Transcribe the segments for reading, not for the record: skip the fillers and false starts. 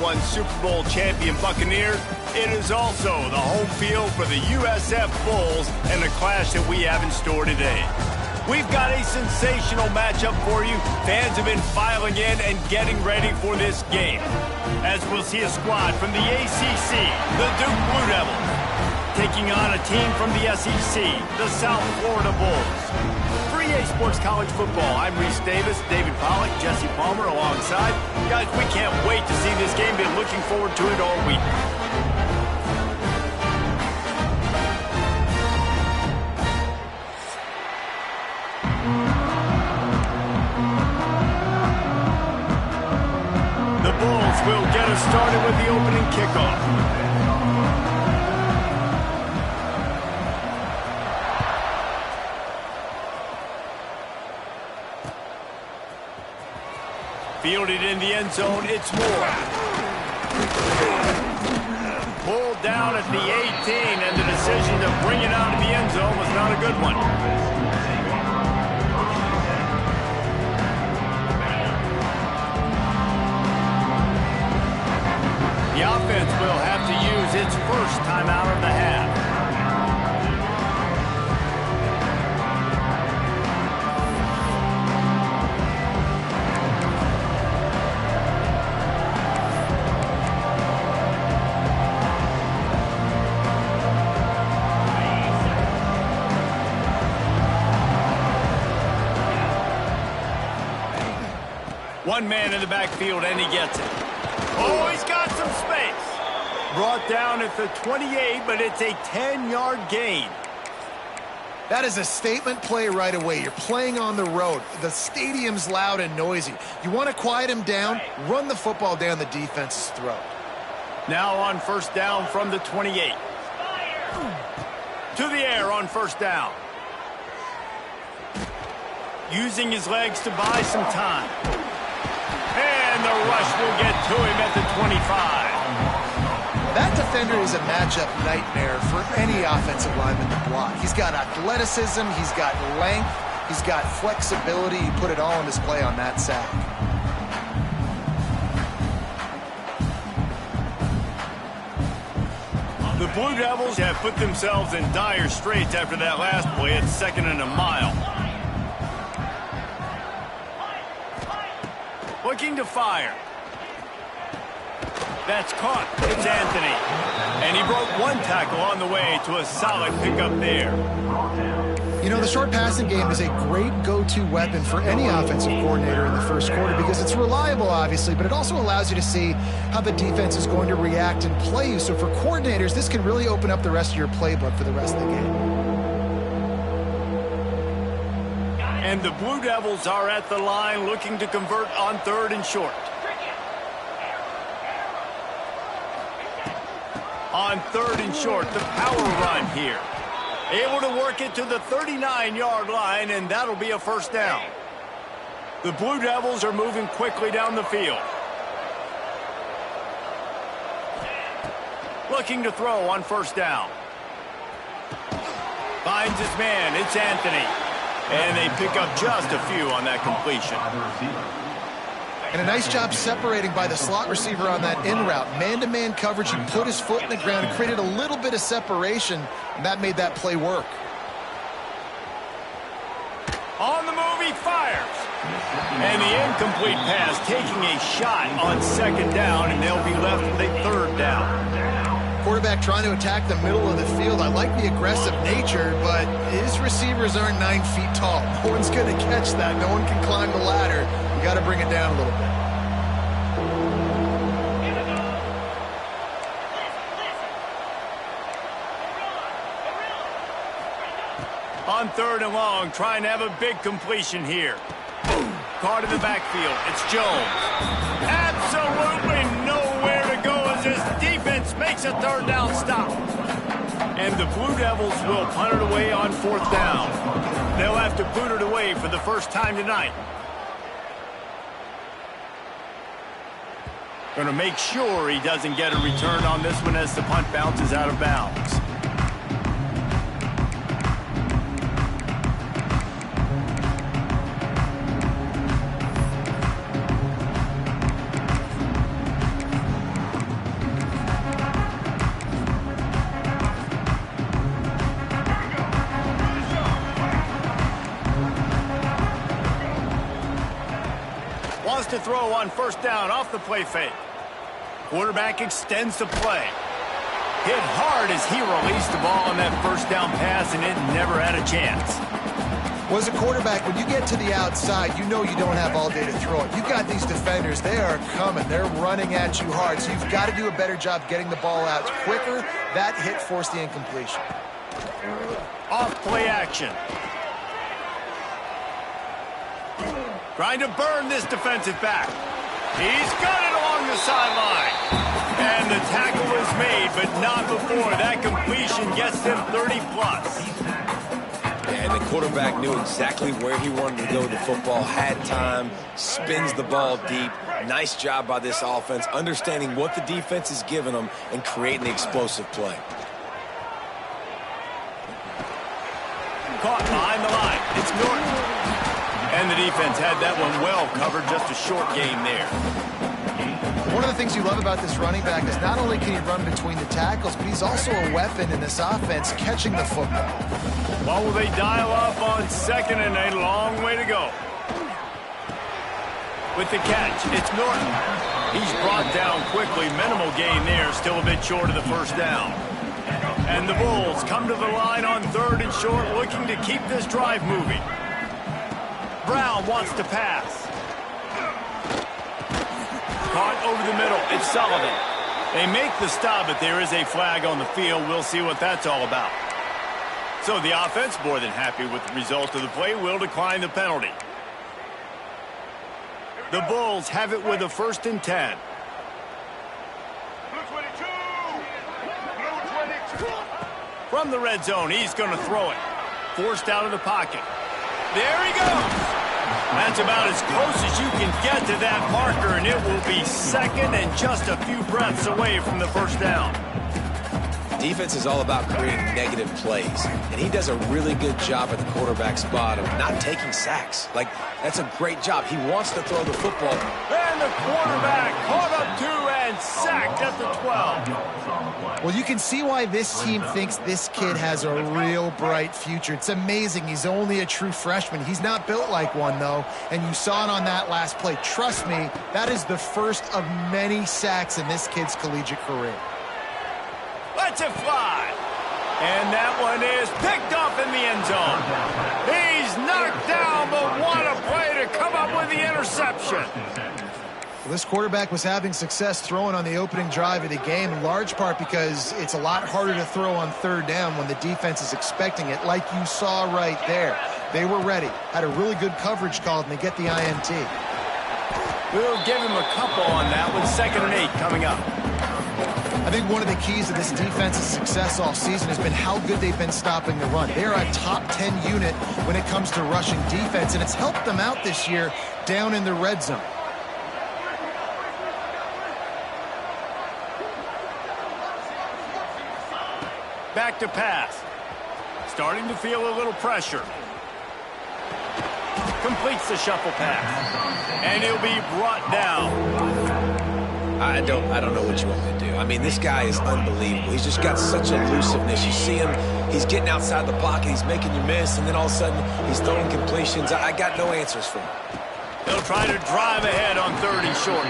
2021 Super Bowl champion Buccaneers, it is also the home field for the USF Bulls and the clash that we have in store today. We've got a sensational matchup for you. Fans have been filing in and getting ready for this game. As we'll see a squad from the ACC, the Duke Blue Devils, taking on a team from the SEC, the South Florida Bulls. For EA Sports College Football, I'm Reese Davis, David Pollack, Jesse Palmer alongside. Guys, we can't wait to see this game. Been looking forward to it all week. The Bulls will get us started with the opening kickoff. Fielded in the end zone, it's Moore. Pulled down at the 18, and the decision to bring it out of the end zone was not a good one. The offense will have to use its first timeout of the half. One man in the backfield, and he gets it. Oh, he's got some space. Brought down at the 28, but it's a 10-yard gain. That is a statement play right away. You're playing on the road. The stadium's loud and noisy. You want to quiet him down, run the football down the defense's throat. Now on first down from the 28. To the air on first down. Using his legs to buy some time. And the rush will get to him at the 25. That defender is a matchup nightmare for any offensive lineman to block. He's got athleticism, he's got length, he's got flexibility. He put it all on display on that sack. The Blue Devils have put themselves in dire straits after that last play at 2nd and a mile. Looking to fire. That's caught. It's Anthony. And he broke one tackle on the way to a solid pickup there. You know, the short passing game is a great go-to weapon for any offensive coordinator in the first quarter because it's reliable, obviously, but it also allows you to see how the defense is going to react and play you. So for coordinators, this can really open up the rest of your playbook for the rest of the game. And the Blue Devils are at the line looking to convert on 3rd and short. On 3rd and short, the power run here. Able to work it to the 39-yard line, and that'll be a first down. The Blue Devils are moving quickly down the field. Looking to throw on first down. Finds his man. It's Anthony. And they pick up just a few on that completion. And a nice job separating by the slot receiver on that in route. Man-to-man coverage, he put his foot in the ground, created a little bit of separation, and that made that play work. On the move, he fires. And the incomplete pass taking a shot on 2nd down, and they'll be left with a 3rd down. Quarterback trying to attack the middle of the field. I like the aggressive nature, but his receivers aren't 9 feet tall. No one's going to catch that. No one can climb the ladder. You got to bring it down a little bit. On 3rd and long, trying to have a big completion here. Caught in the backfield. It's Jones. Absolutely nowhere to go as his defense makes a 3rd down stop. And the Blue Devils will punt it away on 4th down. They'll have to boot it away for the first time tonight. Going to make sure he doesn't get a return on this one as the punt bounces out of bounds. to throw on first down off the play fake. Quarterback extends the play. Hit hard as he released the ball on that first down pass, and it never had a chance. Well, as a quarterback, when you get to the outside, you know you don't have all day to throw it. You've got these defenders. They are coming. They're running at you hard, so you've got to do a better job getting the ball out quicker. That hit forced the incompletion. Off play action. Trying to burn this defensive back. He's got it along the sideline. And the tackle is made, but not before. That completion gets them 30-plus. And the quarterback knew exactly where he wanted to go with the football, had time, spins the ball deep. Nice job by this offense, understanding what the defense is giving them and creating the explosive play. Caught behind the line. It's Norton. And the defense had that one well covered, just a short gain there. One of the things you love about this running back is not only can he run between the tackles, but he's also a weapon in this offense catching the football. Well, will they dial up on second, and a long way to go. With the catch, it's Norton. He's brought down quickly. Minimal gain there, still a bit short of the first down. And the Bulls come to the line on third and short, looking to keep this drive moving. Brown wants to pass. Caught over the middle. It's Sullivan. They make the stop, but there is a flag on the field. We'll see what that's all about. So the offense, more than happy with the result of the play, will decline the penalty. The Bulls have it with a 1st and 10. From the red zone, he's going to throw it. Forced out of the pocket. There he goes. That's about as close as you can get to that marker, and it will be second and just a few breaths away from the first down. Defense is all about creating negative plays, and he does a really good job at the quarterback spot of not taking sacks. Like, that's a great job. He wants to throw the football. And the quarterback caught up to and sacked at the 12. Well, you can see why this team thinks this kid has a real bright future. It's amazing. He's only a true freshman. He's not built like one, though, and you saw it on that last play. Trust me, that is the first of many sacks in this kid's collegiate career. Lets it fly. And that one is picked off in the end zone. He's knocked down, but what a play to come up with the interception. Well, this quarterback was having success throwing on the opening drive of the game, in large part because it's a lot harder to throw on third down when the defense is expecting it, like you saw right there. They were ready, had a really good coverage called, and they get the INT. We'll give him a couple on that with 2nd and 8 coming up. I think one of the keys to this defense's success all season has been how good they've been stopping the run. They're a top 10 unit when it comes to rushing defense, and it's helped them out this year down in the red zone. Back to pass. Starting to feel a little pressure. Completes the shuffle pass. And he'll be brought down. I don't know what you want me to do. I mean, this guy is unbelievable. He's just got such elusiveness. You see him, he's getting outside the pocket, he's making you miss, and then all of a sudden he's throwing completions. I got no answers for him. He'll try to drive ahead on 3rd and short.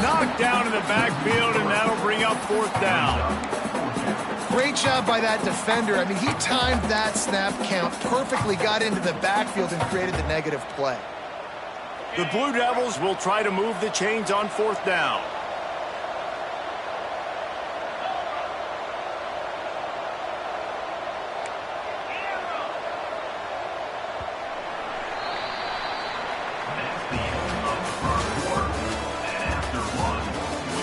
Knocked down in the backfield, and that'll bring up 4th down. Great job by that defender. I mean, he timed that snap count perfectly, got into the backfield, and created the negative play. The Blue Devils will try to move the chains on 4th down.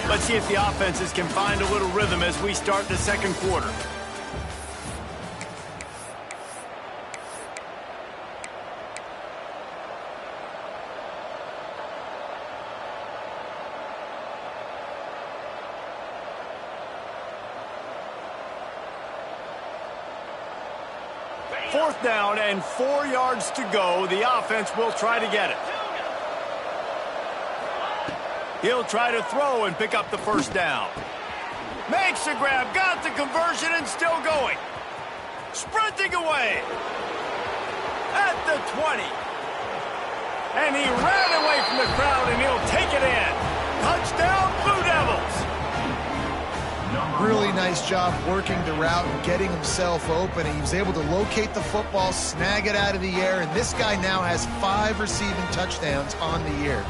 Let's see if the offenses can find a little rhythm as we start the 2nd quarter. Fourth down and 4 yards to go. The offense will try to get it. He'll try to throw and pick up the first down. Makes the grab, got the conversion, and still going. Sprinting away at the 20. And he ran away from the crowd, and he'll take it in. Touchdown, Blue Devils. Really nice job working the route and getting himself open. He was able to locate the football, snag it out of the air, and this guy now has 5 receiving touchdowns on the year.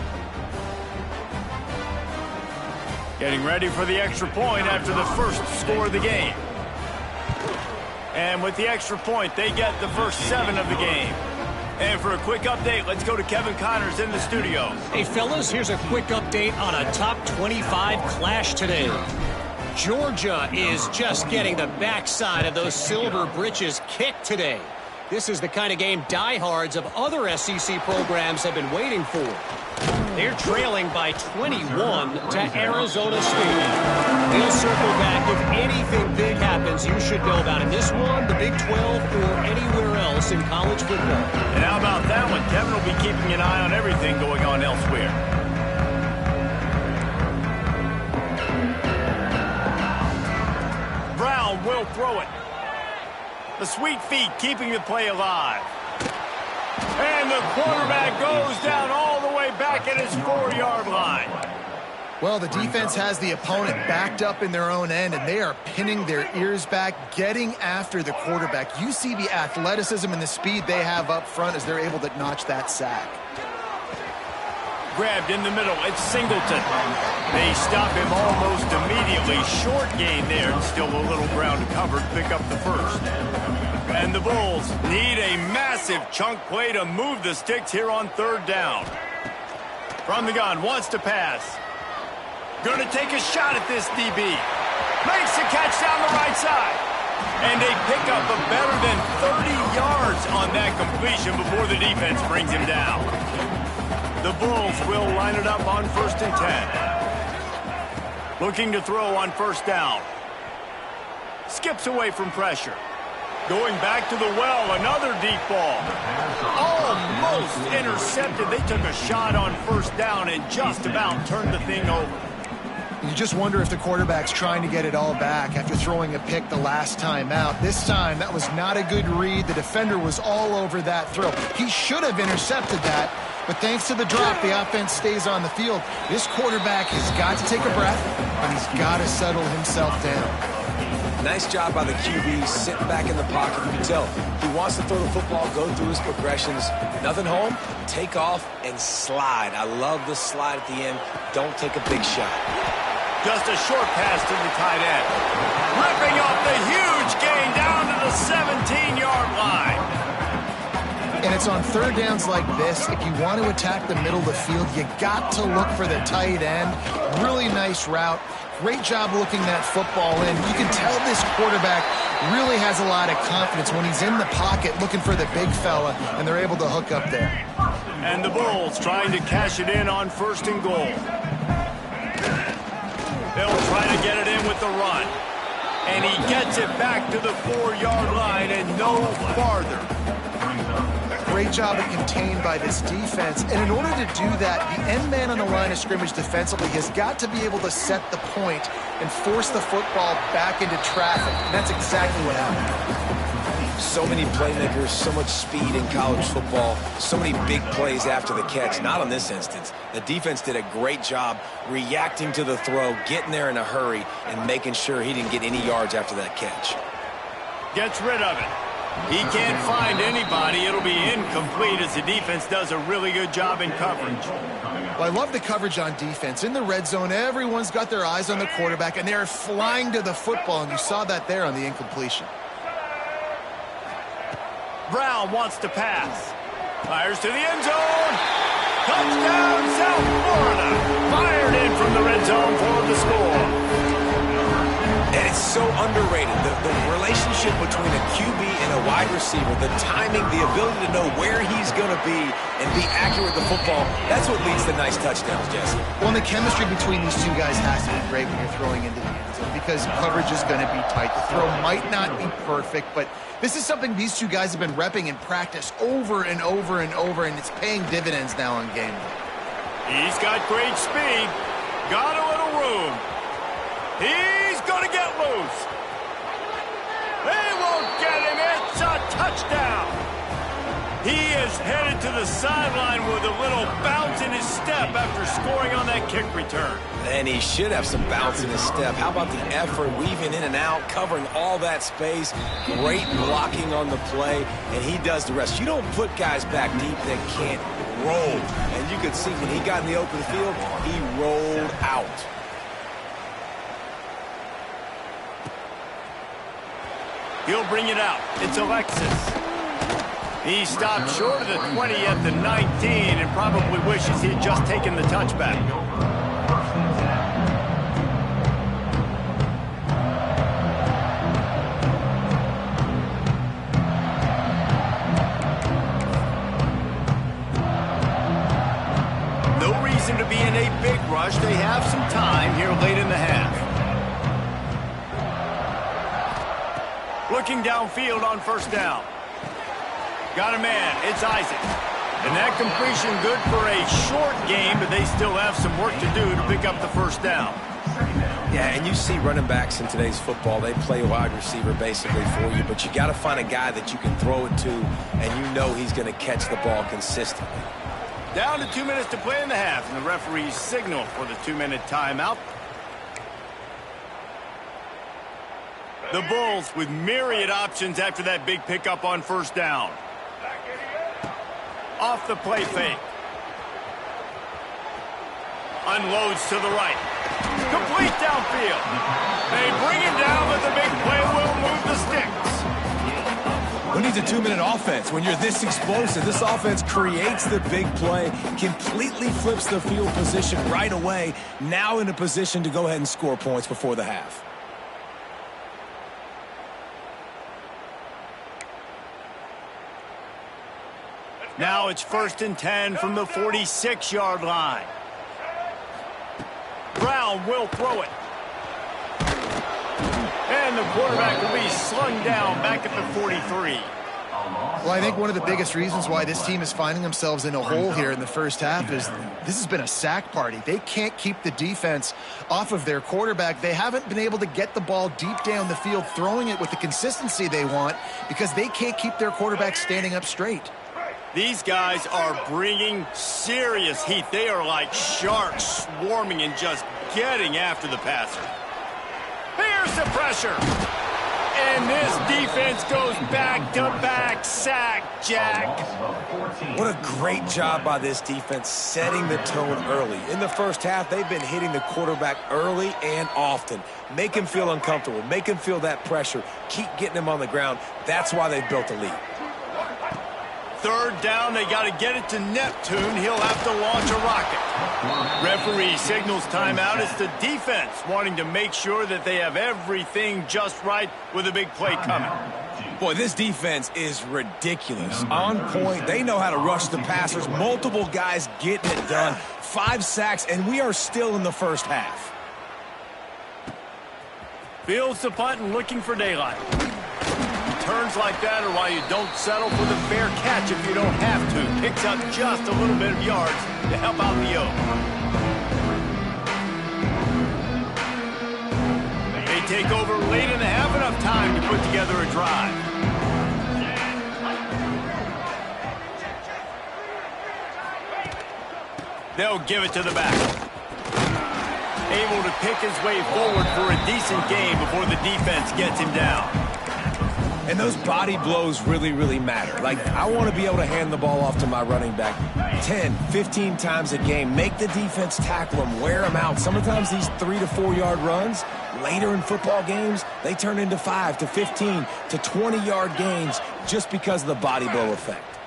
Getting ready for the extra point after the first score of the game. And with the extra point, they get the first 7 of the game. And for a quick update, let's go to Kevin Connors in the studio. Hey, fellas, here's a quick update on a top 25 clash today. Georgia is just getting the backside of those silver britches kicked today. This is the kind of game diehards of other SEC programs have been waiting for. They're trailing by 21 to Arizona State. We'll circle back if anything big happens you should know about in this one, the Big 12, or anywhere else in college football. And how about that one? Kevin will be keeping an eye on everything going on elsewhere. Brown will throw it. The sweet feet keeping the play alive. And the quarterback goes down all the way back at his 4-yard line. Well, the defense has the opponent backed up in their own end, and they are pinning their ears back, getting after the quarterback. You see the athleticism and the speed they have up front as they're able to notch that sack. Grabbed in the middle, it's Singleton. They stop him almost immediately. Short gain there, and still a little ground covered. Pick up the first. And the Bulls need a massive chunk play to move the sticks here on 3rd down. From the gun, wants to pass. Gonna take a shot at this DB. Makes the catch down the right side. And they pick up a better than 30 yards on that completion before the defense brings him down. The Bulls will line it up on 1st and 10. Looking to throw on 1st down. Skips away from pressure. Going back to the well, another deep ball. Almost intercepted. They took a shot on 1st down and just about turned the thing over. You just wonder if the quarterback's trying to get it all back after throwing a pick the last time out. This time, that was not a good read. The defender was all over that throw. He should have intercepted that, but thanks to the drop, the offense stays on the field. This quarterback has got to take a breath, and he's got to settle himself down. Nice job by the QB, sitting back in the pocket. You can tell he wants to throw the football, go through his progressions. Nothing home, take off, and slide. I love the slide at the end. Don't take a big shot. Just a short pass to the tight end. Ripping off the huge gain down to the 17-yard line. And it's on 3rd downs like this. If you want to attack the middle of the field, you got to look for the tight end. Really nice route. Great job looking that football in. You can tell this quarterback really has a lot of confidence when he's in the pocket looking for the big fella, and they're able to hook up there. And the Bulls trying to cash it in on 1st and goal. They'll try to get it in with the run. And he gets it back to the 4-yard line and no farther. Great job of contained by this defense. And in order to do that, the end man on the line of scrimmage defensively has got to be able to set the point and force the football back into traffic. And that's exactly what happened. So many playmakers, so much speed in college football, so many big plays after the catch. Not on this instance. The defense did a great job reacting to the throw, getting there in a hurry, and making sure he didn't get any yards after that catch. Gets rid of it. He can't find anybody. It'll be incomplete as the defense does a really good job in coverage. Well, I love the coverage on defense. In the red zone, everyone's got their eyes on the quarterback, and they're flying to the football, and you saw that there on the incompletion. Brown wants to pass. Fires to the end zone. Touchdown, South Florida. Fired in from the red zone for the score. And it's so underrated. The relationship between a QB and a wide receiver, the timing, the ability to know where he's going to be and be accurate with the football, that's what leads to nice touchdowns, Jesse. Well, and the chemistry between these two guys has to be great when you're throwing into the end zone because coverage is going to be tight. The throw might not be perfect, but this is something these two guys have been repping in practice over and over and over, and it's paying dividends now on game day. He's got great speed. Got a little room. He's going to get loose. They won't get him. It's a touchdown. He is headed to the sideline with a little bounce in his step after scoring on that kick return. And he should have some bounce in his step. How about the effort, weaving in and out, covering all that space, great blocking on the play, and he does the rest. You don't put guys back deep that can't roll. And you could see when he got in the open field, he rolled out. He'll bring it out. It's Alexis. He stopped short of the 20 at the 19 and probably wishes he had just taken the touchback. No reason to be in a big rush. They have some time here late in the half. Looking downfield on first down. Got a man. It's Isaac. And that completion good for a short game, but they still have some work to do to pick up the first down. Yeah, and you see running backs in today's football, they play wide receiver basically for you, but you got to find a guy that you can throw it to, and you know he's going to catch the ball consistently. Down to 2 minutes to play in the half, and the referees signal for the 2-minute timeout. The Bulls with myriad options after that big pickup on first down. Off the play fake. Unloads to the right. Complete downfield. They bring him down, but the big play will move the sticks. Who needs a 2-minute offense when you're this explosive? This offense creates the big play, completely flips the field position right away, now in a position to go ahead and score points before the half. Now it's 1st and 10 from the 46-yard line. Brown will throw it. And the quarterback will be slung down back at the 43. Well, I think one of the biggest reasons why this team is finding themselves in a hole here in the first half is this has been a sack party. They can't keep the defense off of their quarterback. They haven't been able to get the ball deep down the field, throwing it with the consistency they want because they can't keep their quarterback standing up straight. These guys are bringing serious heat. They are like sharks swarming and just getting after the passer. Here's the pressure. And this defense goes back-to-back sack, Jack. What a great job by this defense setting the tone early. In the first half, they've been hitting the quarterback early and often. Make him feel uncomfortable. Make him feel that pressure. Keep getting him on the ground. That's why they've built a lead. 3rd down, they got to get it to Neptune. He'll have to launch a rocket. Referee signals timeout. It's the defense wanting to make sure that they have everything just right with a big play coming. Boy, this defense is ridiculous. On point. They know how to rush the passers. Multiple guys getting it done. 5 sacks, and we are still in the first half. Fields the punt and looking for daylight. Turns like that are why you don't settle for the fair catch if you don't have to. Picks up just a little bit of yards to help out the O. They take over late in the half, enough time to put together a drive. They'll give it to the back. Able to pick his way forward for a decent game before the defense gets him down. And those body blows really, really matter. Like, I want to be able to hand the ball off to my running back 10, 15 times a game. Make the defense tackle them, wear them out. Sometimes these 3 to 4 yard runs, later in football games, they turn into 5 to 15 to 20-yard gains just because of the body blow effect.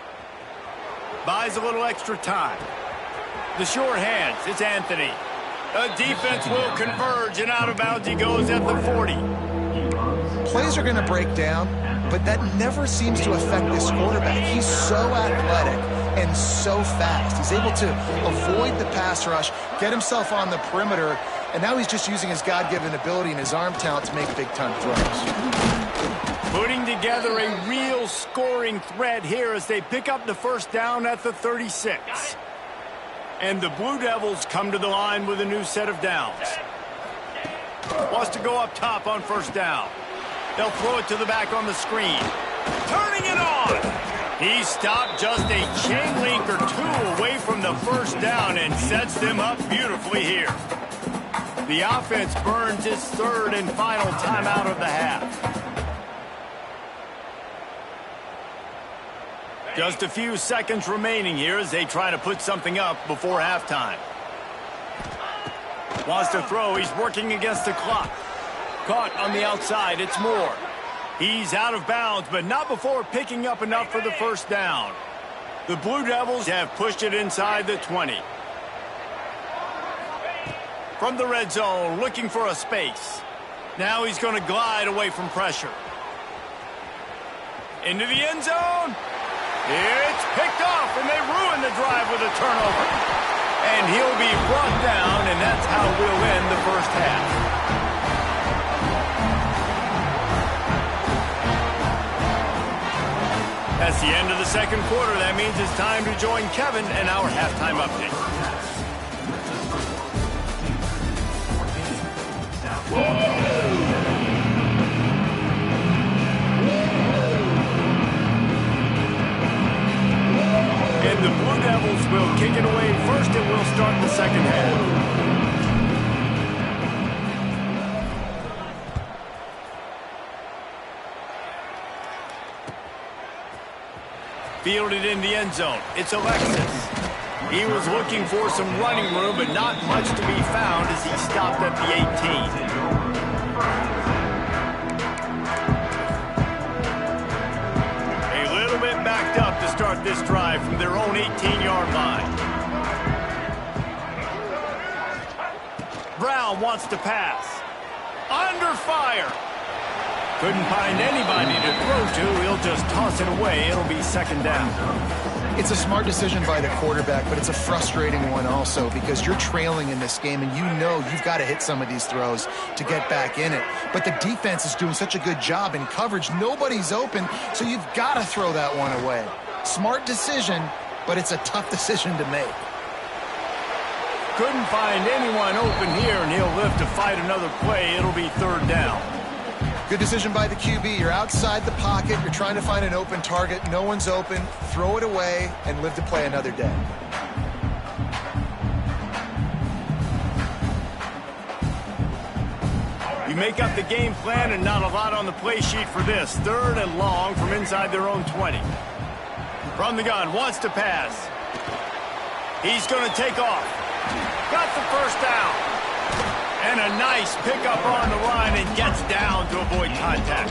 Buys a little extra time. The short hands, it's Anthony. The defense will converge, and out of bounds he goes at the 40. Plays are going to break down, but that never seems to affect this quarterback. He's so athletic and so fast. He's able to avoid the pass rush, get himself on the perimeter, and now he's just using his God-given ability and his arm talent to make big-time throws. Putting together a real scoring thread here as they pick up the first down at the 36. And the Blue Devils come to the line with a new set of downs. Wants to go up top on first down. They'll throw it to the back on the screen. Turning it on. He stopped just a chain link or two away from the first down and sets them up beautifully here. The offense burns its third and final timeout of the half. Just a few seconds remaining here as they try to put something up before halftime. Wants to throw. He's working against the clock. Caught on the outside. It's Moore. He's out of bounds, but not before picking up enough for the first down. The Blue Devils have pushed it inside the 20. From the red zone, looking for a space. Now he's going to glide away from pressure. Into the end zone. It's picked off, and they ruin the drive with a turnover. And he'll be brought down, and that's how we'll end the first half. That's the end of the second quarter. That means it's time to join Kevin and our halftime update. And the Blue Devils will kick it away first, and we'll start the second half. Fielded in the end zone. It's Alexis. He was looking for some running room, but not much to be found as he stopped at the 18. A little bit backed up to start this drive from their own 18-yard line. Brown wants to pass. Under fire. Couldn't find anybody to throw to. He'll just toss it away. It'll be second down. It's a smart decision by the quarterback, but it's a frustrating one also because you're trailing in this game and you know you've got to hit some of these throws to get back in it. But the defense is doing such a good job in coverage. Nobody's open, so you've got to throw that one away. Smart decision, but it's a tough decision to make. Couldn't find anyone open here, and he'll live to fight another play. It'll be third down. Good decision by the QB. You're outside the pocket. You're trying to find an open target. No one's open. Throw it away and live to play another day. You make up the game plan and not a lot on the play sheet for this. Third and long from inside their own 20. From the gun, wants to pass. He's going to take off. Got the first down. And a nice pickup on the line and gets down to avoid contact.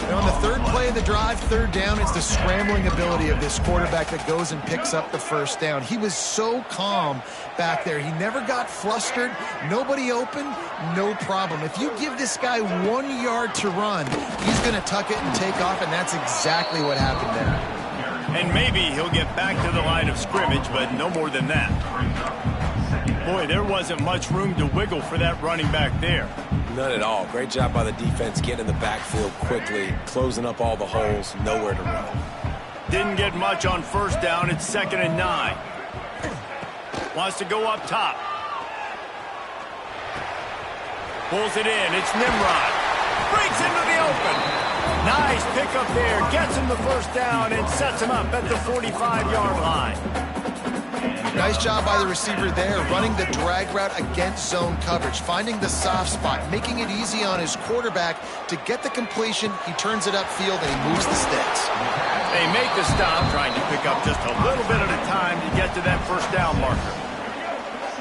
And on the third play of the drive, third down, it's the scrambling ability of this quarterback that goes and picks up the first down. He was so calm back there. He never got flustered. Nobody open, no problem. If you give this guy 1 yard to run, he's going to tuck it and take off, and that's exactly what happened there. And maybe he'll get back to the line of scrimmage, but no more than that. Boy, there wasn't much room to wiggle for that running back there. None at all. Great job by the defense getting in the backfield quickly, closing up all the holes, nowhere to run. Didn't get much on first down. It's 2nd and 9. Wants to go up top. Pulls it in. It's Nimrod. Breaks into the open. Nice pickup there. Gets him the first down and sets him up at the 45-yard line. Nice job by the receiver there, running the drag route against zone coverage, finding the soft spot, making it easy on his quarterback to get the completion. He turns it upfield and he moves the sticks. They make the stop, trying to pick up just a little bit at a time to get to that first down marker.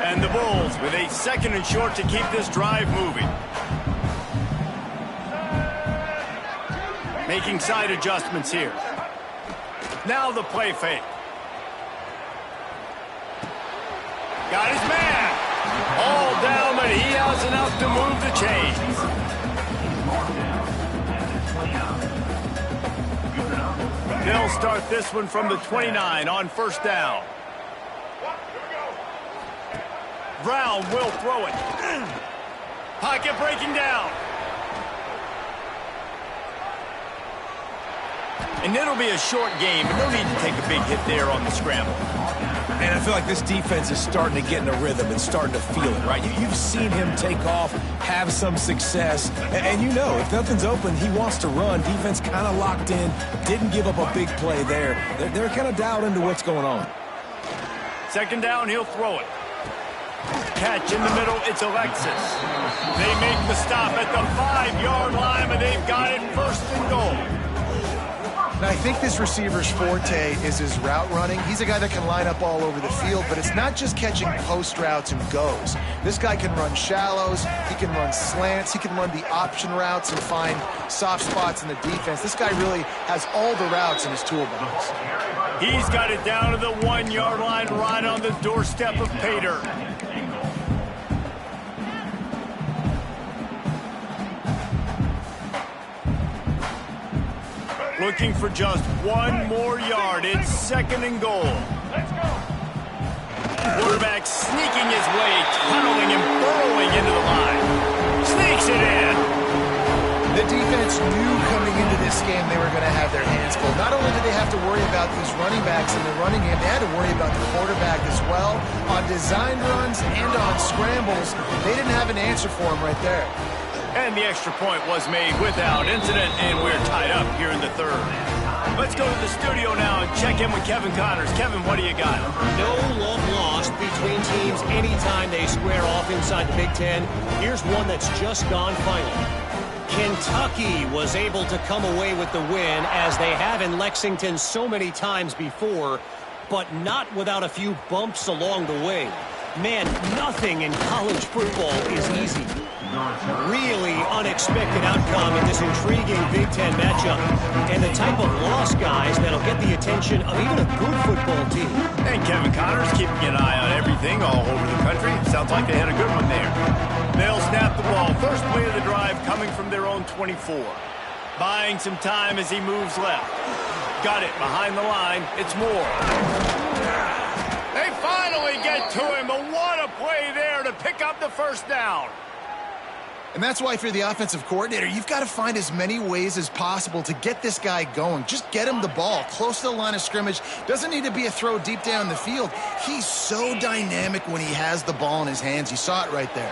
And the Bulls with a 2nd and short to keep this drive moving. Making side adjustments here. Now the play fake. Got his man. All down, but he has enough to move the chains. They'll start this one from the 29 on first down. Brown will throw it. Pocket breaking down. And it'll be a short game, but no need to take a big hit there on the scramble. And I feel like this defense is starting to get in a rhythm and starting to feel it, right? You've seen him take off, have some success, and you know, if nothing's open, he wants to run. Defense kind of locked in, didn't give up a big play there. They're kind of dialed into what's going on. Second down, he'll throw it. Catch in the middle, it's Alexis. They make the stop at the 5-yard line, but they've got it first and goal. Now, I think this receiver's forte is his route running. He's a guy that can line up all over the field, but it's not just catching post routes and goes. This guy can run shallows, he can run slants, he can run the option routes and find soft spots in the defense. This guy really has all the routes in his toolbox. He's got it down to the 1-yard line right on the doorstep of Pater. Looking for just one more yard. It's second and goal. Quarterback sneaking his way, tunneling and burrowing into the line. Sneaks it in. The defense knew coming into this game they were going to have their hands full. Not only did they have to worry about these running backs in the running game, they had to worry about the quarterback as well. On design runs and on scrambles, they didn't have an answer for him right there. And the extra point was made without incident, and we're tied up here in the third. Let's go to the studio now and check in with Kevin Connors. Kevin, what do you got? No love lost between teams anytime they square off inside the Big Ten. Here's one that's just gone final. Kentucky was able to come away with the win, as they have in Lexington so many times before, but not without a few bumps along the way. Man, nothing in college football is easy. Really unexpected outcome in this intriguing Big Ten matchup. And the type of loss, guys, that'll get the attention of even a good football team. And Kevin Connors keeping an eye on everything all over the country. Sounds like they had a good one there. They'll snap the ball. First play of the drive coming from their own 24. Buying some time as he moves left. Got it behind the line. It's Moore. They finally get to him, but what a play there to pick up the first down. And that's why if you're the offensive coordinator, you've got to find as many ways as possible to get this guy going. Just get him the ball close to the line of scrimmage. Doesn't need to be a throw deep down the field. He's so dynamic when he has the ball in his hands. You saw it right there.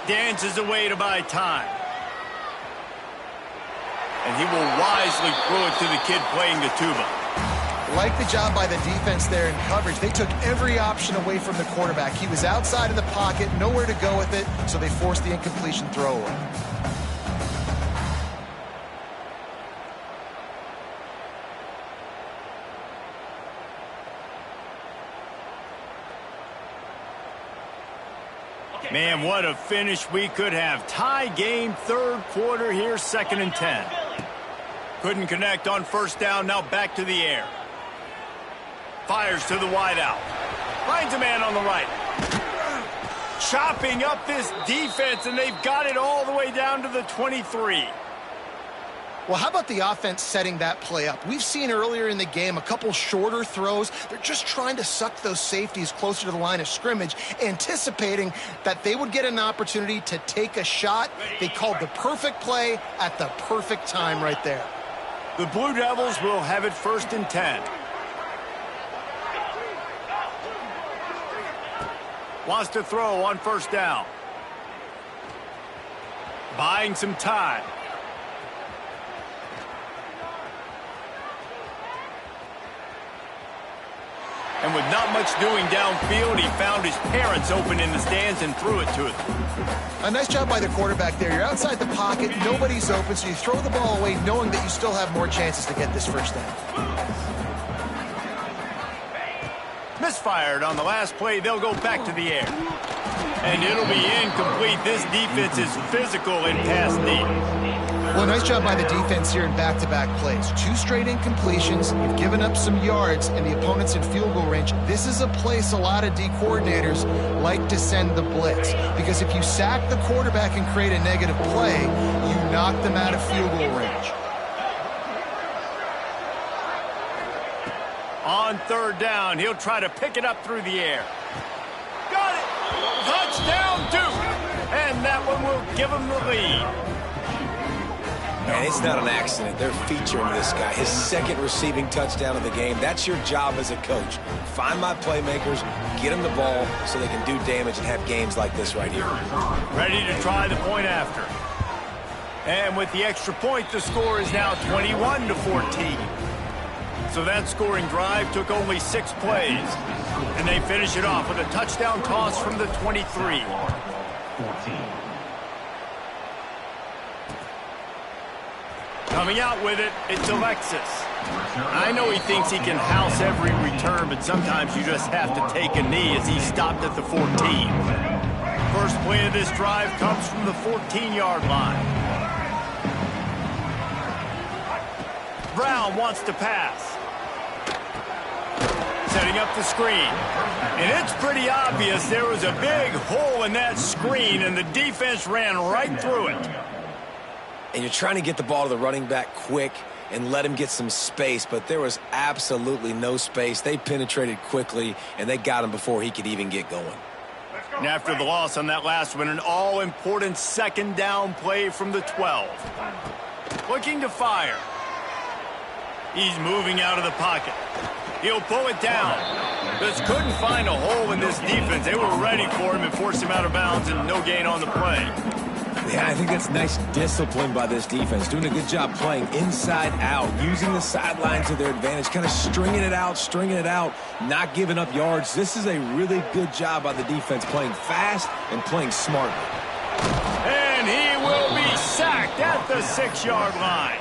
Dances away to buy time. And he will wisely throw it to the kid playing the tuba. Like the job by the defense there in coverage. They took every option away from the quarterback. He was outside of the pocket, nowhere to go with it, so they forced the incompletion throw away. Man, what a finish we could have. Tie game, third quarter here, 2nd and 10. Couldn't connect on first down, now back to the air. Fires to the wideout. Finds a man on the right. Chopping up this defense, and they've got it all the way down to the 23. Well, how about the offense setting that play up? We've seen earlier in the game a couple shorter throws. They're just trying to suck those safeties closer to the line of scrimmage, anticipating that they would get an opportunity to take a shot. They called the perfect play at the perfect time right there. The Blue Devils will have it 1st and 10. Wants to throw on first down. Buying some time. And with not much doing downfield, he found his parents open in the stands and threw it to them. A nice job by the quarterback there. You're outside the pocket, nobody's open, so you throw the ball away knowing that you still have more chances to get this first down. Misfired on the last play. They'll go back to the air. And it'll be incomplete. This defense is physical in pass deep. Well, nice job by the defense here in back-to-back plays. 2 straight incompletions. You've given up some yards, and the opponent's in field goal range. This is a place a lot of D coordinators like to send the blitz, because if you sack the quarterback and create a negative play, you knock them out of field goal range. On third down, he'll try to pick it up through the air. Got it! Touchdown, Duke! And that one will give him the lead. And it's not an accident. They're featuring this guy. His second receiving touchdown of the game. That's your job as a coach. Find my playmakers, get them the ball so they can do damage and have games like this right here. Ready to try the point after. And with the extra point, the score is now 21-14. So that scoring drive took only 6 plays. And they finish it off with a touchdown toss from the 23. Coming out with it, it's Alexis. I know he thinks he can house every return, but sometimes you just have to take a knee as he stopped at the 14. First play of this drive comes from the 14-yard line. Brown wants to pass. Setting up the screen. And it's pretty obvious there was a big hole in that screen, and the defense ran right through it. And you're trying to get the ball to the running back quick and let him get some space, but there was absolutely no space. They penetrated quickly, and they got him before he could even get going. And after the loss on that last one, an all-important second down play from the 12. Looking to fire. He's moving out of the pocket. He'll pull it down. Just couldn't find a hole in this defense. They were ready for him and forced him out of bounds, and no gain on the play. Yeah, I think that's nice discipline by this defense. Doing a good job playing inside out, using the sideline to their advantage, kind of stringing it out, not giving up yards. This is a really good job by the defense, playing fast and playing smartly. And he will be sacked at the 6-yard line.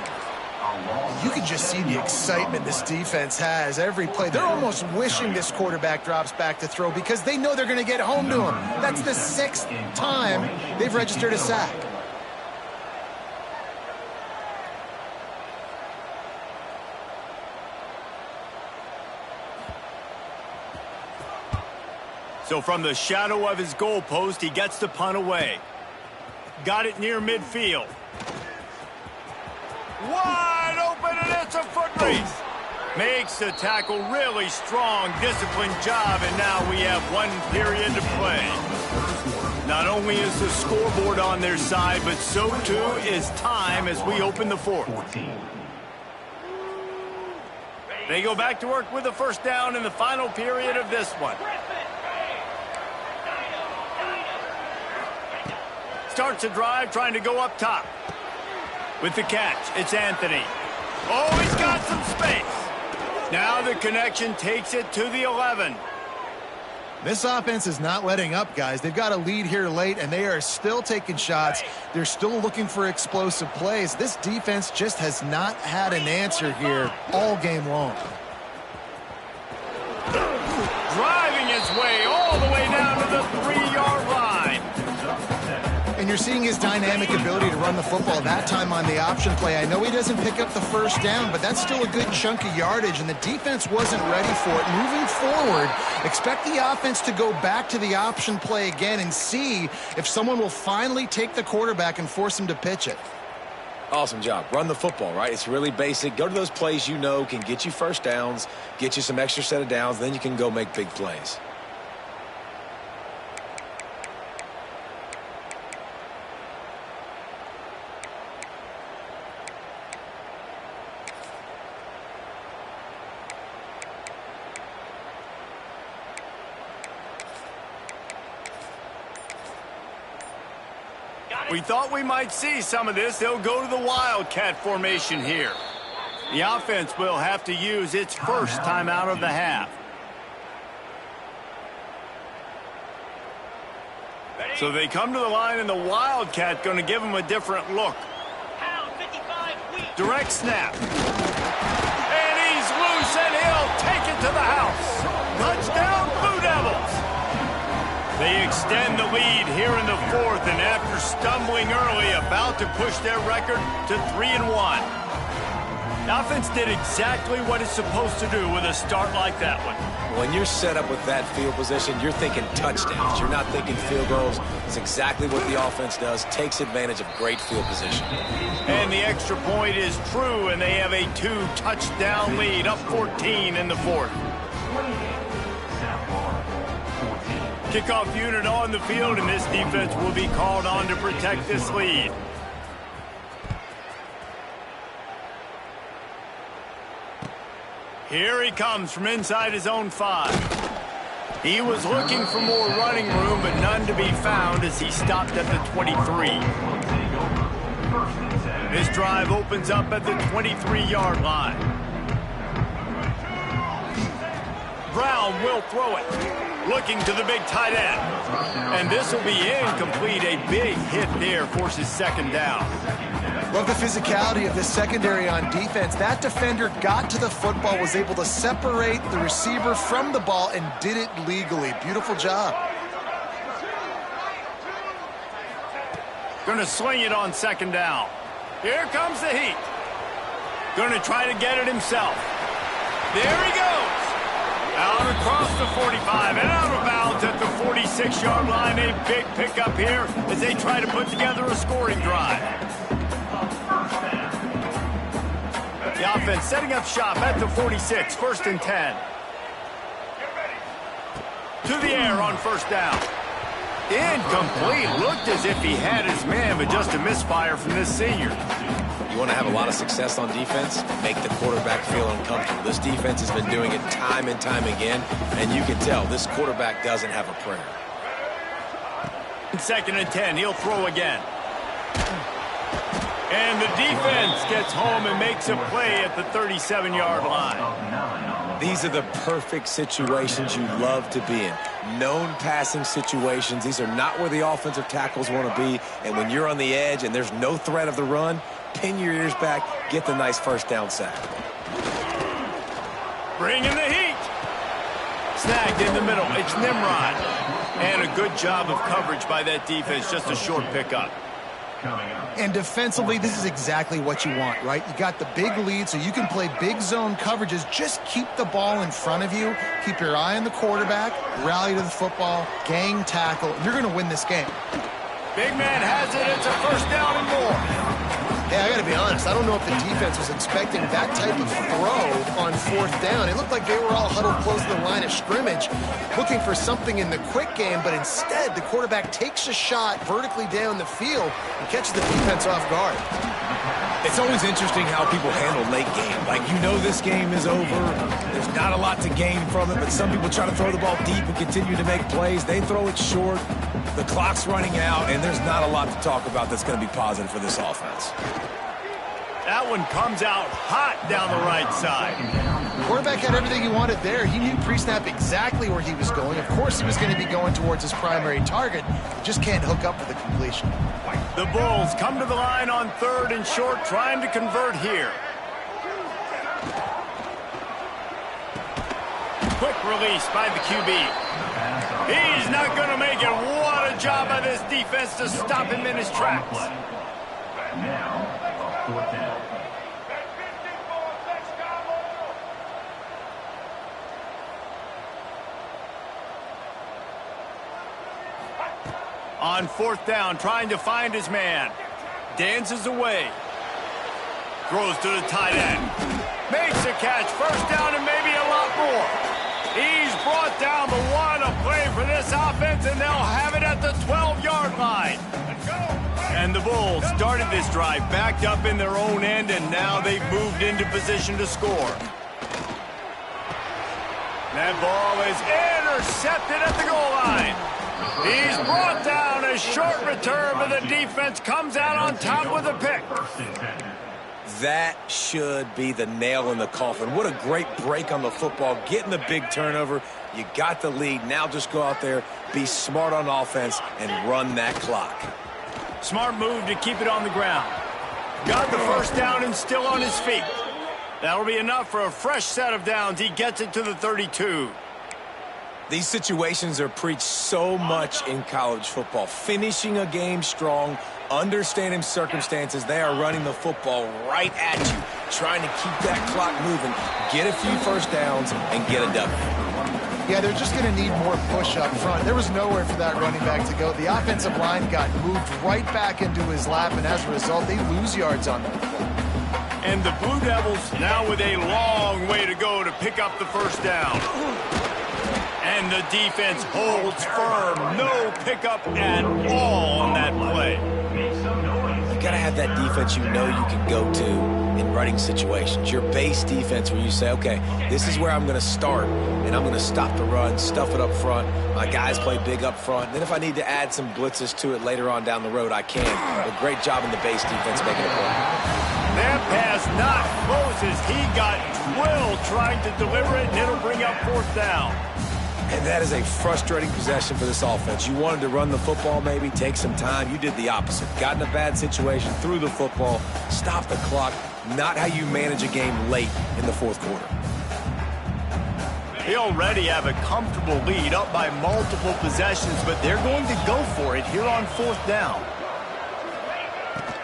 You can just see the excitement this defense has every play. They're almost wishing this quarterback drops back to throw because they know they're going to get home to him. That's the 6th time they've registered a sack. So from the shadow of his goalpost, he gets the punt away. Got it near midfield. Wide open, and it's a foot race. Makes the tackle really strong, disciplined job, and now we have 1 period to play. Not only is the scoreboard on their side, but so too is time as we open the 4th. They go back to work with the first down in the final period of this one. Starts a drive trying to go up top. With the catch, it's Anthony. Oh, he's got some space. Now the connection takes it to the 11. This offense is not letting up, guys. They've got a lead here late, and they are still taking shots. They're still looking for explosive plays. This defense just has not had an answer here all game long. Driving his way all the way down to the 3-yard line. And you're seeing his dynamic ability to run the football, that time on the option play. I know he doesn't pick up the first down, but that's still a good chunk of yardage, and the defense wasn't ready for it. Moving forward, expect the offense to go back to the option play again and see if someone will finally take the quarterback and force him to pitch it. Awesome job. Run the football, right? It's really basic. Go to those plays you know can get you first downs, get you some extra set of downs, then you can go make big plays. We thought we might see some of this. They'll go to the Wildcat formation here. The offense will have to use its first timeout of the half. So they come to the line, and the Wildcat going to give them a different look. Direct snap. And he's loose, and he'll take it to the house. Touchdown, Blue Devils. They extend the lead here in the 4th, and after stumbling early, about to push their record to 3-1. The offense did exactly what it's supposed to do with a start like that one. When you're set up with that field position, you're thinking touchdowns. You're not thinking field goals. It's exactly what the offense does, takes advantage of great field position. And the extra point is true, and they have a 2-touchdown lead, up 14 in the 4th. Kickoff unit on the field, and this defense will be called on to protect this lead. Here he comes from inside his own 5. He was looking for more running room, but none to be found as he stopped at the 23. This drive opens up at the 23-yard line. Brown will throw it, looking to the big tight end. And this will be incomplete. A big hit there forces second down. Love the physicality of this secondary on defense. That defender got to the football, was able to separate the receiver from the ball, and did it legally. Beautiful job. Going to sling it on second down. Here comes the heat. Going to try to get it himself. There he goes. Out across the 45 and out of bounds at the 46-yard line. A big pickup here as they try to put together a scoring drive. The offense setting up shop at the 46, 1st and 10. To the air on first down. Incomplete. Looked as if he had his man, but just a misfire from this senior. You want to have a lot of success on defense? Make the quarterback feel uncomfortable. This defense has been doing it time and time again, and you can tell this quarterback doesn't have a prayer. 2nd and 10. He'll throw again. And the defense gets home and makes a play at the 37-yard line. These are the perfect situations you love to be in. Known passing situations. These are not where the offensive tackles want to be. And when you're on the edge and there's no threat of the run, pin your ears back, get the nice first down sack. Bringing the heat. Snagged in the middle. It's Nimrod. And a good job of coverage by that defense. Just a short pickup. And defensively, this is exactly what you want, right? You got the big lead, so you can play big zone coverages. Just keep the ball in front of you. Keep your eye on the quarterback. Rally to the football. Gang tackle. You're going to win this game. Big man has it. It's a first down and more. Yeah, I got to be honest. I don't know if the defense was expecting that type of throw on 4th down. It looked like they were all huddled close to the line of scrimmage, looking for something in the quick game, but instead the quarterback takes a shot vertically down the field and catches the defense off guard. It's always interesting how people handle late game. Like, you know this game is over. There's not a lot to gain from it, but some people try to throw the ball deep and continue to make plays. They throw it short. The clock's running out, and there's not a lot to talk about that's going to be positive for this offense. That one comes out hot down the right side. The quarterback had everything he wanted there. He knew pre-snap exactly where he was going. Of course he was going to be going towards his primary target. He just can't hook up with the completion. The Bulls come to the line on 3rd and short, trying to convert here. Quick release by the QB. He's not going to make it. What a job by this defense to stop him in his tracks. Now, 4th down. On 4th down, trying to find his man. Dances away. Throws to the tight end. Makes a catch. First down and maybe a lot more. He's brought down the one. A play for this offense, and they'll have it at the 12-yard line. And the Bulls started this drive backed up in their own end, and now they've moved into position to score. That ball is intercepted at the goal line. He's brought down. A short return, but the defense comes out on top with a pick. That should be the nail in the coffin. What a great break on the football, getting the big turnover. You got the lead. Now just go out there, be smart on offense, and run that clock. Smart move to keep it on the ground. Got the first down and still on his feet. That'll be enough for a fresh set of downs. He gets it to the 32. These situations are preached so much in college football. Finishing a game strong, understanding circumstances. They are running the football right at you, trying to keep that clock moving, get a few first downs, and get a W. Yeah, they're just going to need more push up front. There was nowhere for that running back to go. The offensive line got moved right back into his lap, and as a result, they lose yards on them. And the Blue Devils now with a long way to go to pick up the first down. And the defense holds firm. No pickup at all on that play. You got to have that defense you know you can go to in running situations. Your base defense where you say, okay, this is where I'm going to start, and I'm going to stop the run, stuff it up front. My guys play big up front. Then if I need to add some blitzes to it later on down the road, I can. But great job in the base defense making a play. That pass not close as he got drilled trying to deliver it, and it'll bring up 4th down. And that is a frustrating possession for this offense. You wanted to run the football, maybe take some time. You did the opposite. Got in a bad situation, threw the football, stopped the clock. Not how you manage a game late in the 4th quarter. They already have a comfortable lead up by multiple possessions, but they're going to go for it here on 4th down.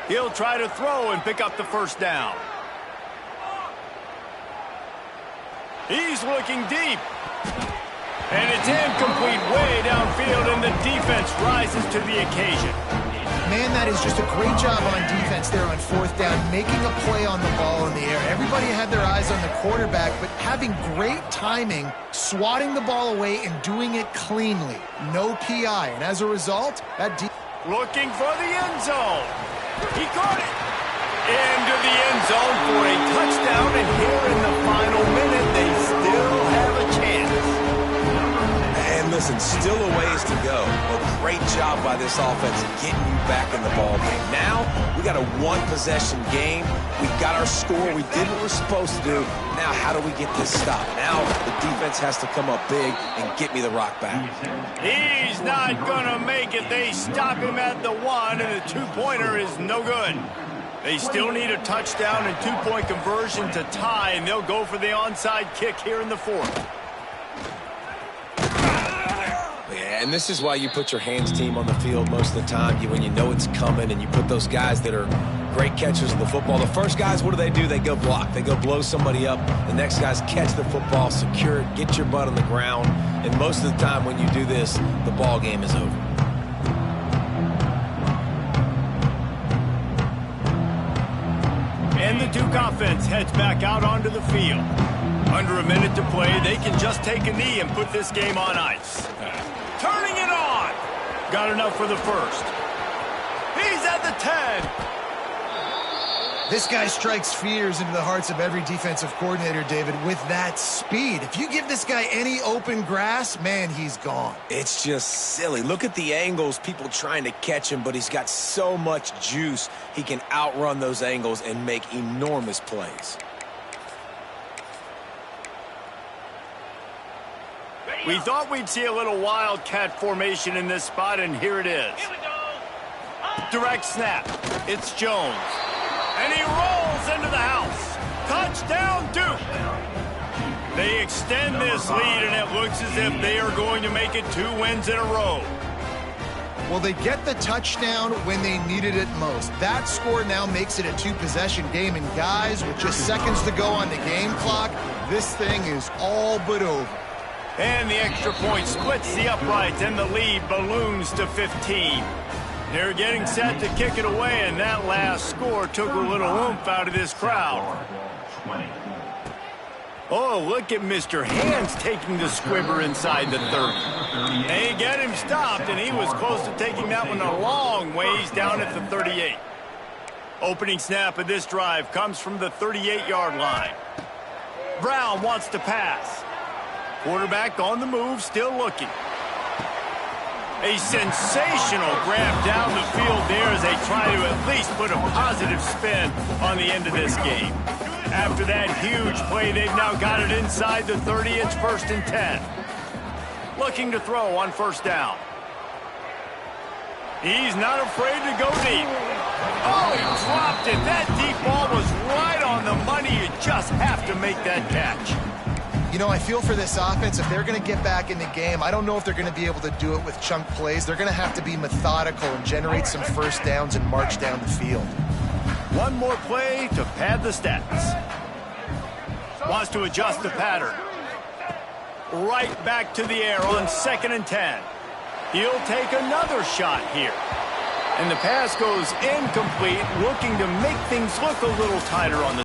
He'll try to throw and pick up the 1st down. He's looking deep. And it's incomplete way downfield, and the defense rises to the occasion. Man, that is just a great job on defense there on 4th down, making a play on the ball in the air. Everybody had their eyes on the quarterback, but having great timing, swatting the ball away and doing it cleanly. No PI, and as a result, that looking for the end zone. He caught it. Into the end zone for a touchdown, and here in the final minute, they still have a chance. And listen, still a ways to go. A great job by this offense getting you back in the ball game. Now, we got a 1-possession game. We got our score. We did what we're supposed to do. Now, how do we get this stopped? Now, the defense has to come up big and get me the rock back. He's not going to make it. They stop him at the 1, and the 2-pointer is no good. They still need a touchdown and 2-point conversion to tie, and they'll go for the onside kick here in the 4th. Yeah, and this is why you put your hands team on the field most of the time when you know it's coming, and you put those guys that are great catchers of the football. The first guys, what do? They go block. They go blow somebody up. The next guys catch the football, secure it, get your butt on the ground. And most of the time when you do this, the ball game is over. And the Duke offense heads back out onto the field. Under a minute to play, they can just take a knee and put this game on ice. Turning it on. Got enough for the 1st. He's at the 10. This guy strikes fears into the hearts of every defensive coordinator, David, with that speed. If you give this guy any open grass, man, he's gone. It's just silly. Look at the angles, people trying to catch him, but he's got so much juice. He can outrun those angles and make enormous plays. We thought we'd see a little wildcat formation in this spot, and here it is. Direct snap. It's Jones. And he rolls into the house. Touchdown, Duke. They extend this lead, and it looks as if they are going to make it 2 wins in a row. Well, they get the touchdown when they needed it most. That score now makes it a 2-possession game, and guys, with just seconds to go on the game clock, this thing is all but over. And the extra point splits the uprights, and the lead balloons to 15. They're getting set to kick it away, and that last score took a little oomph out of this crowd. Oh, look at Mr. Hands taking the squibber inside the 30. They get him stopped, and he was close to taking that one a long ways down at the 38. Opening snap of this drive comes from the 38-yard line. Brown wants to pass. Quarterback on the move, still looking. A sensational grab down the field there as they try to at least put a positive spin on the end of this game. After that huge play, they've now got it inside the 30. It's 1st and 10. Looking to throw on 1st down. He's not afraid to go deep. Oh, he dropped it. That deep ball was right on the money. You just have to make that catch. You know, I feel for this offense, if they're going to get back in the game, I don't know if they're going to be able to do it with chunk plays. They're going to have to be methodical and generate some 1st downs and march down the field. One more play to pad the stats. Wants to adjust the pattern. Right back to the air on 2nd and 10. He'll take another shot here. And the pass goes incomplete, looking to make things look a little tighter on the